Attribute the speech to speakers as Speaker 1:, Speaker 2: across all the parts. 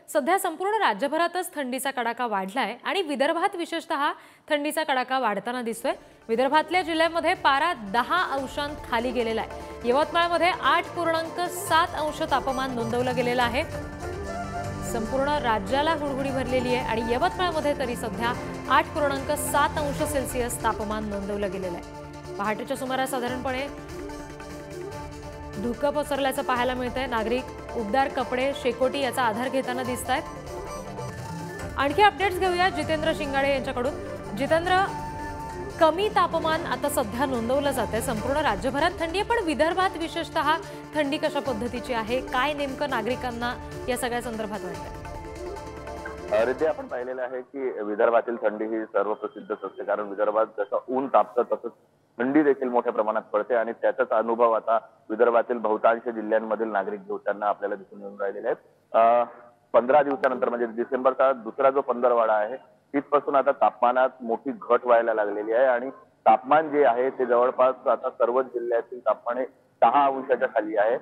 Speaker 1: सध्या संपूर्ण राज्यभरातच थंडीचा कडाका वाढलाय आणि विदर्भात विशेषतः थंडीचा कडाका वाढताना दिसतोय। विदर्भातल्या जिल्ह्यांमध्ये पारा 10 अंशांत खाली गेलेला आहे। यवतमाळमध्ये 8.7 अंश तापमान नोंदवलं गेलेलं आहे। संपूर्ण राज्याला हुडहुडी भरलेली आहे आणि यवतमाळमध्ये तरी सध्या 8.7 अंश सेल्सिअस तापमान नोंदवलं गेलेलं आहे। पहाटेच्या सुमारास साधारणपणे धुकं पसरल्याचं पाहायला मिळतंय। नागरिक उबदार कपडे, शेकोटी याचा आधार घेताना दिसतायत। आणखी अपडेट्स घेऊया जितेंद्र शिंगाडे यांच्याकडून। जितेंद्र, कमी तापमान आता सध्या नोंदवलं जातंय। संपूर्ण राज्यभरात थंडी आहे, पण विदर्भात विशेषतः थंडी कशा पद्धतीची आहे, काय नेमकं नागरिकांना या सगळ्या संदर्भात वाटतंय?
Speaker 2: रिद्धी, आपण पाहिलेलं आहे की विदर्भातील थंडी ही सर्वप्रसिद्धच असते, कारण विदर्भात जसं ऊन तापतं तसंच थंडी देखील मोठ्या प्रमाणात पडते आणि त्याचाच अनुभव आता विदर्भातील बहुतांश जिल्ह्यांमधील नागरिक घेताना आपल्याला दिसून येऊन राहिलेले आहेत। 15 दिवसानंतर म्हणजे डिसेंबरचा दुसरा जो पंधरवाडा आहे तिथपासून आता तापमानात मोठी घट व्हायला लागलेली आहे आणि तापमान जे आहे ते जवळपास आता सर्वच जिल्ह्यातील तापमान हे 10 अंशाच्या खाली आहे।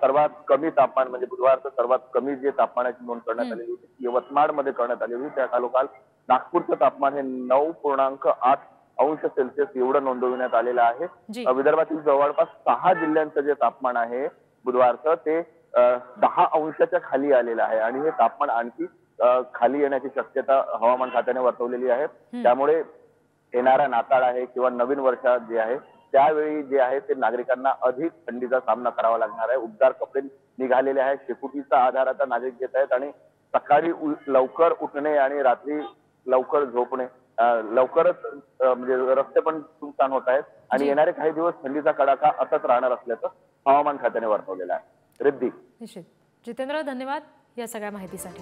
Speaker 2: सर्वात कमी तापमान म्हणजे बुधवारचं सर्वात कमी जे तापमानाची नोंद करण्यात आलेली होती यवतमाळमध्ये करण्यात आली होती। त्या खालोखाल नागपूरचं तापमान हे 9.8 अंश सेल्सिअस एवढं नोंदवण्यात आलेलं आहे। विदर्भातील जवळपास 6 जिल्ह्यांचं जे तापमान आहे बुधवारचं ते 10 अंशाच्या खाली आलेलं आहे आणि हे तापमान आणखी खाली येण्याची शक्यता हवामान खात्याने वर्तवलेली आहे। त्यामुळे येणारा नाताळ आहे किंवा नवीन वर्ष जे आहे त्यावेळी जे आहे ते नागरिकांना अधिक थंडीचा सामना करावा लागणार आहे। उबदार कपडे निघालेले आहेत, शेकोटीचा आधार आता नागरिक घेत आहेत आणि सकाळी लवकर उठणे आणि रात्री लवकर झोपणे, लवकरच म्हणजे रस्ते पण सुनसान होत आहेत आणि येणारे काही दिवस थंडीचा कडाका असाच राहणार असल्याचं हवामान खात्याने वर्तवलेलं आहे। रिद्धी,
Speaker 1: निश्चित। जितेंद्र, धन्यवाद या सगळ्या माहितीसाठी।